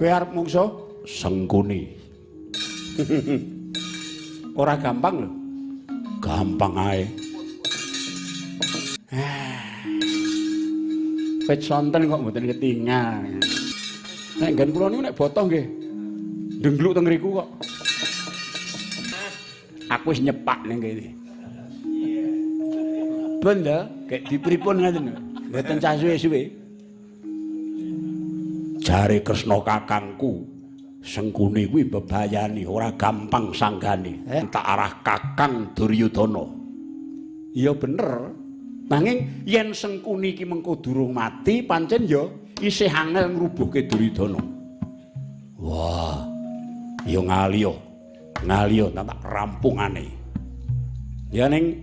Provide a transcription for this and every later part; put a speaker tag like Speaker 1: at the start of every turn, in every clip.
Speaker 1: Kowe arep mungsuh Sengkuni. Ora gampang lho. Gampang ae. Pet sonten kok mboten ketingal. Nek nggen kula niku nek botoh nggih ndenggluk teng ngriku kok. Aku wis nyepak ning kene. Ben lho, kek dipripun ngaten. Mboten cah suwe-suwe. Jare Kresna kakangku, Sengkuni kuwi bebayani ora gampang sanggane. Tak arah Kakang Duryudana. Iya bener. Nanging yen Sengkuni iki mengko durung mati, pancen ya isih angel ngrubuhke Duryudana. Wah, ya ngaliyo. Ngaliyo tak rampungane. Ya ning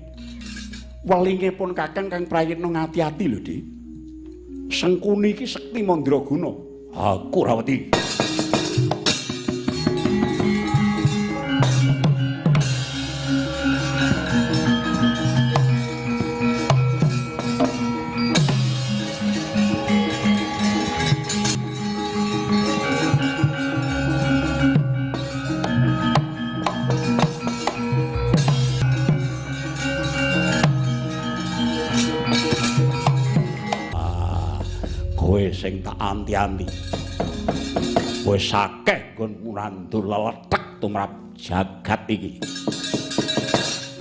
Speaker 1: welinge pun Kakang Kang Prayitna ngati-ati lho, Dik. Sengkuni iki sekti mandraguna. Aku Rawati. Sing tak anti-anti wis akeh nggonmu nandur leletek tumrap jagat iki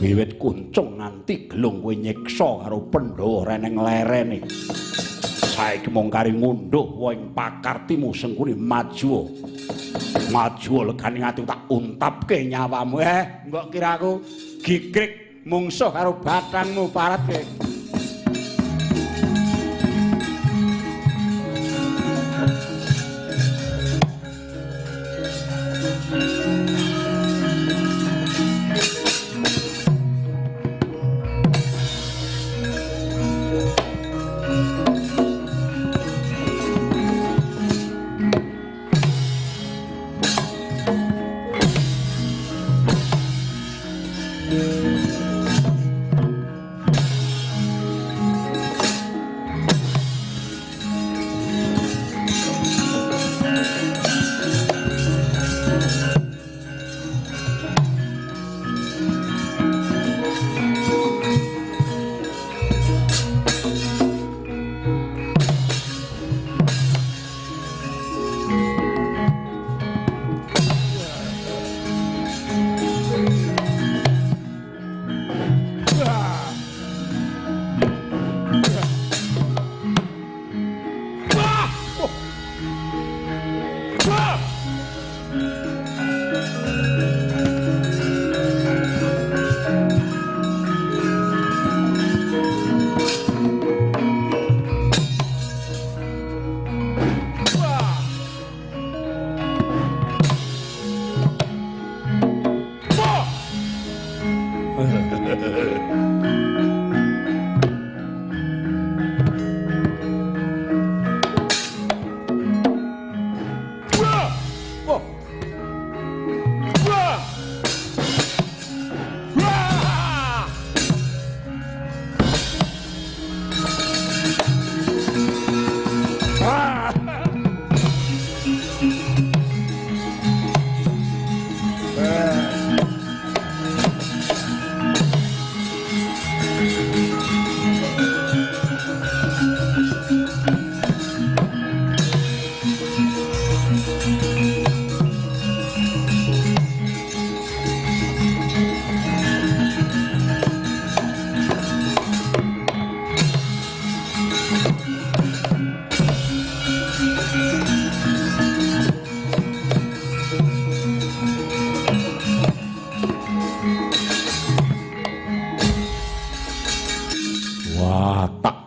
Speaker 1: wiwit kuncung nganti gelung kowe nyiksa karo Pandhawa reneng lerene saiki mung kari ngunduh wing pakartimu Sengkuni maju legane ati tak untapke nyawamu mbok kira aku gigrik mungsuh karo batangmu parat kowe.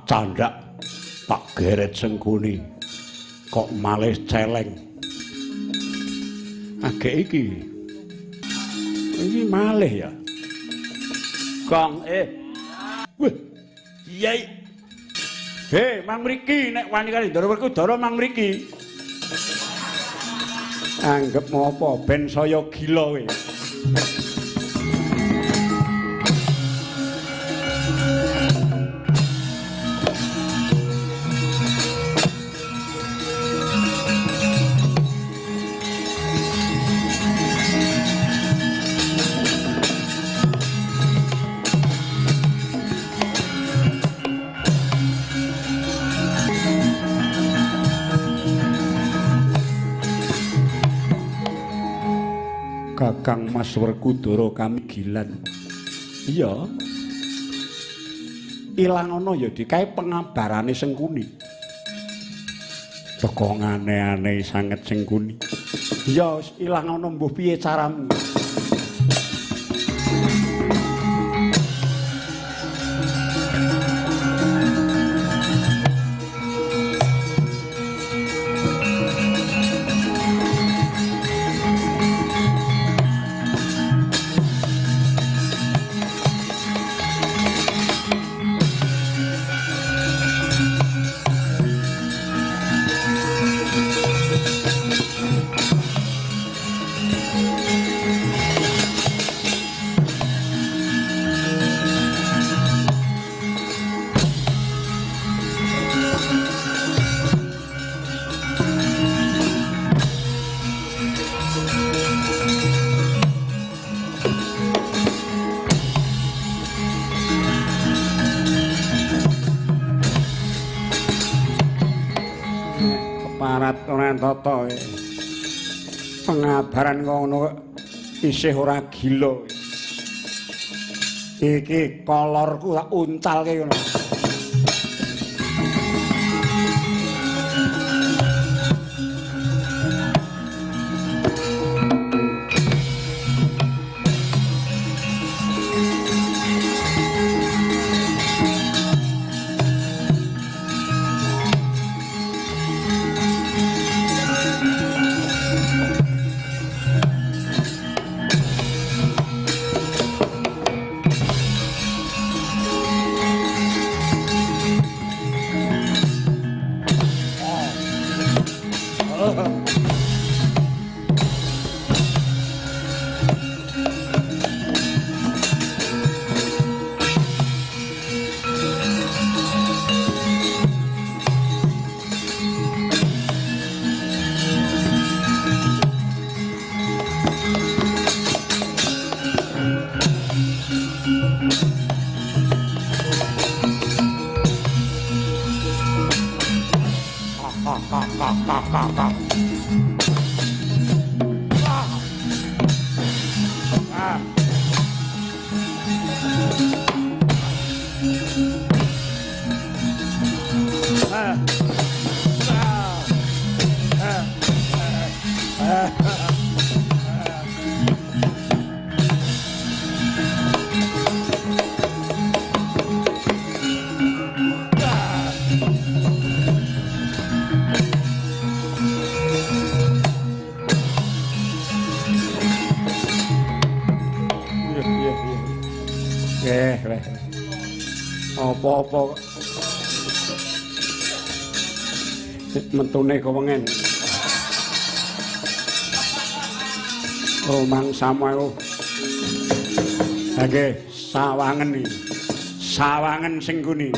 Speaker 1: Candak tak geret Sengkuni kok malih celeng agek iki malih ya Kang wih iya mang mriki nek wani kali Ndara Werkudara mang mriki anggap ngopo ben saya gila kowe. Kang Mas Werkudara kamigilan. Iya. Ilang ana ya dikae pengabarane Sengkuni. Teko ngane-ane sanget Sengkuni. Ya ilang ana mbuh piye caramu? Tata pengabaran ngono isih ora gila. Iki kolorku tak uncalke ngono. Apa-apa mentune kewengen Romang Samuel nggih sawangen iki sawangen Sengkuni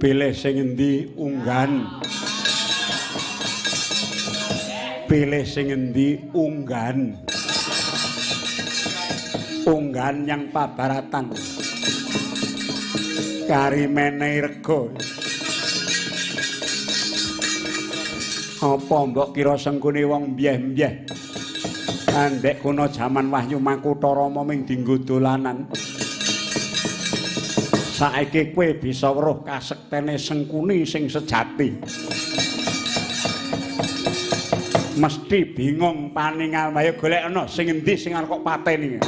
Speaker 1: pilih sing endi unggahan pilih sing endi unggahan yang pabaratan kari menehi rega apa mbok kira Sengkuni wong mbyeh-mbyeh andek kuna jaman Wahyu Makutha Rama ming dienggo dolanan Saiki kowe bisa weruh kasektene Sengkuni sing sejati. Mesti bingung paningal ayo golekno sing endi sing arep kok pateni.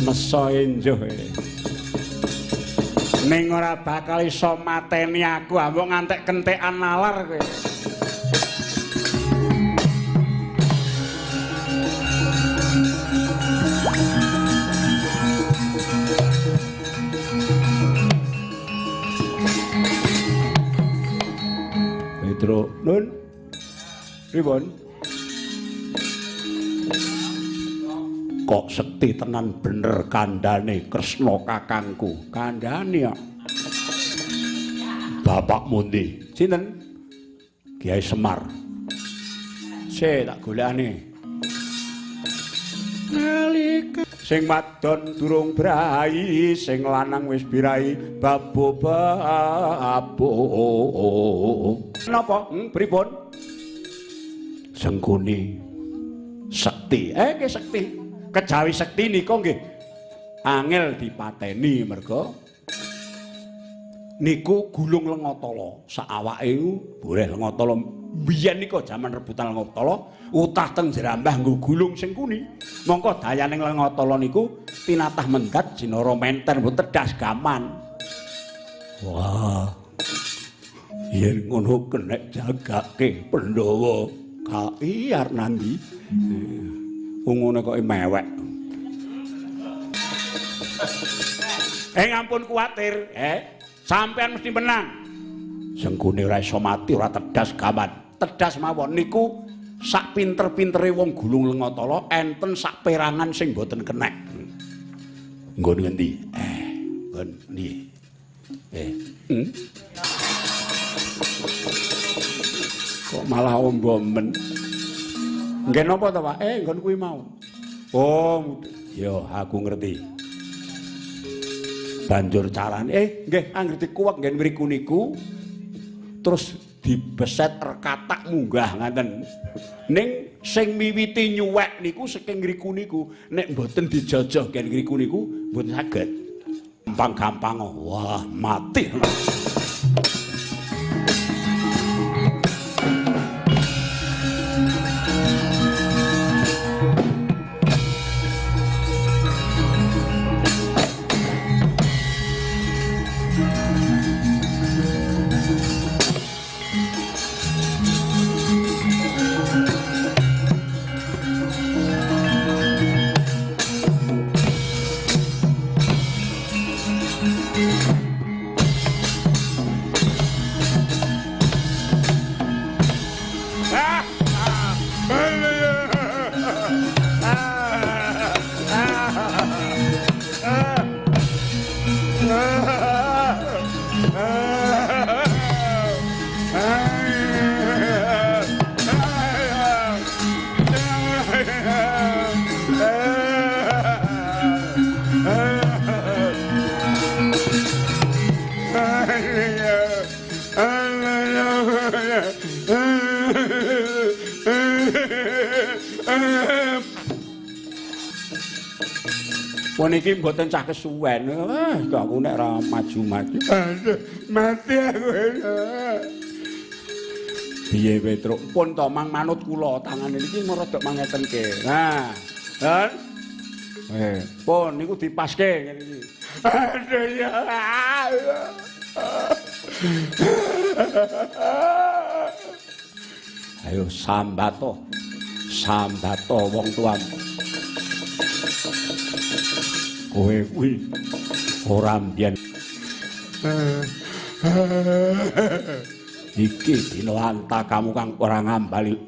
Speaker 1: Mesa enjuh ning ora bakal iso mateni aku ambok ngantek kentekan nalar kowe. Petro nun pripun? Kok sekti tenan bener kandhane Kresna kakangku. Kandhane kok. Bapak mundi? Sinten? Kiai Semar. Tak golekane. Nalika sing wadon durung brai, sing lanang wis birai, babo. Napa? Pripun? Sengkuni sekti. Ke sekti. Kejawi sekti nika nggih angel dipateni merga niku gulung Lengatala sak awake boleh Lengatala biyen nika jaman rebutan Lengatala utah teng Jerambah nggo gulung Sengkuni mongko dayaning Lengatala niku tinatah mendat jinara menter mboten tedas gaman. Wah yen ngono kenek jagake Pandhawa kai arep nandi. Ngene kok mewek. Ampun kuwatir, sampean mesti menang. Sengkuni ora iso mati, ora tedas gaman. Tedas mawon niku sak pinter-pintere wong gulung Lengatala enten sak perangan sing boten kenek. Nggon ngendi? Nggon ndi? Kok malah ombomen. Nggih napa to, Pak? Nggon kuwi mau. Oh, ya aku ngerti. Banjur carane nggih anggere kuwek nggih mriku niku terus dibeset rekatak munggah ngaten. Ning sing miwiti nyuwek niku saking ngriku niku nek mboten dijajah nggih ngriku niku mboten saged. Gampang-gampang wah mati. Niki mboten cah kesuwen. Aku nek ora maju-maju. Mati aku. Piye Petruk? Pun to mang manut kula tangane niki merodok mangetenke. Nah, kan? Pun niku dipaske ngene iki. Aduh ya. Ayo sambato. Sambato wong tuamu. Kowe kuwi ora mbiyen. Iki dina anta kamu kang ora ngambali.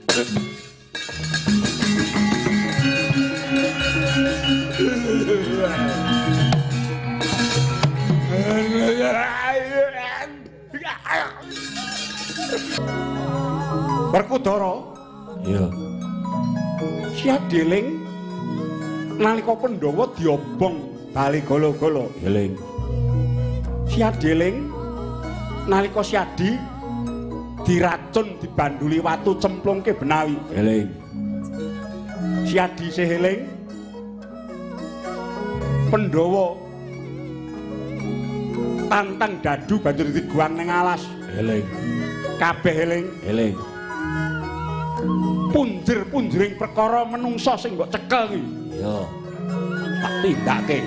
Speaker 1: Werkudara. Iya. Siadiling nalika Pandhawa diobong bali gala-gala. Eling. Siadiling nalika Siadi diracun dibanduli watu cemplungke Benawi. Eling. Siadi seheling Pandhawa tantang dadu banjur diguang ning alas. Eling. Kabeh eling. Eling. Punjir-punjiring perkara menungsa sing mbok cekel iki. Iya. Tak tindake.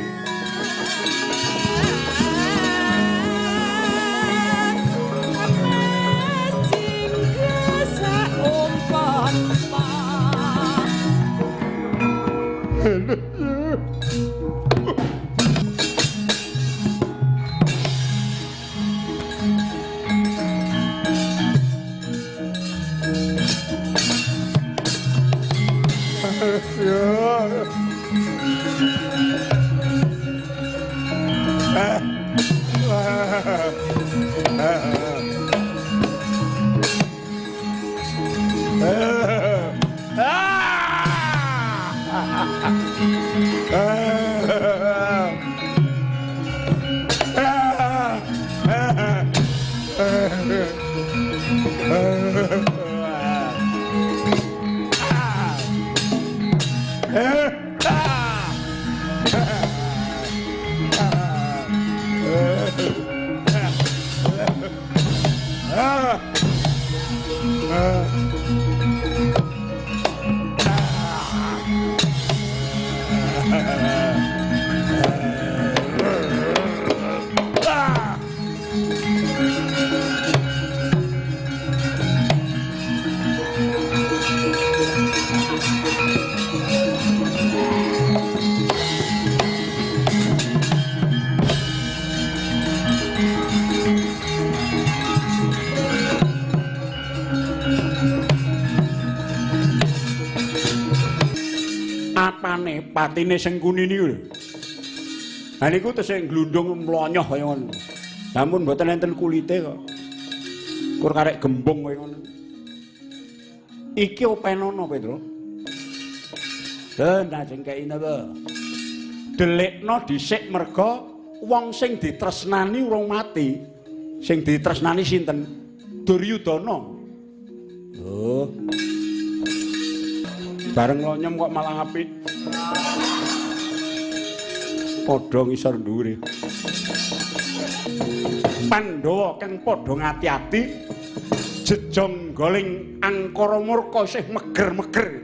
Speaker 1: Apane patine Sengkuni niku lho. Lah niku tesih glundung mlonyoh kaya ngono. Namun mboten enten kulite kok. Kur karek gembung kaya ngono. Iki openono Pedro. Lah sing kei napa? Delikno dhisik merga wong sing ditresnani urung mati. Sing ditresnani sinten? Duryudana. Oh. Bareng lonyem kok malah apik. Padha ngisor dhuwure. Pandhawa kang padha ngati-ati jejong goling angkara murka isih meger-meger.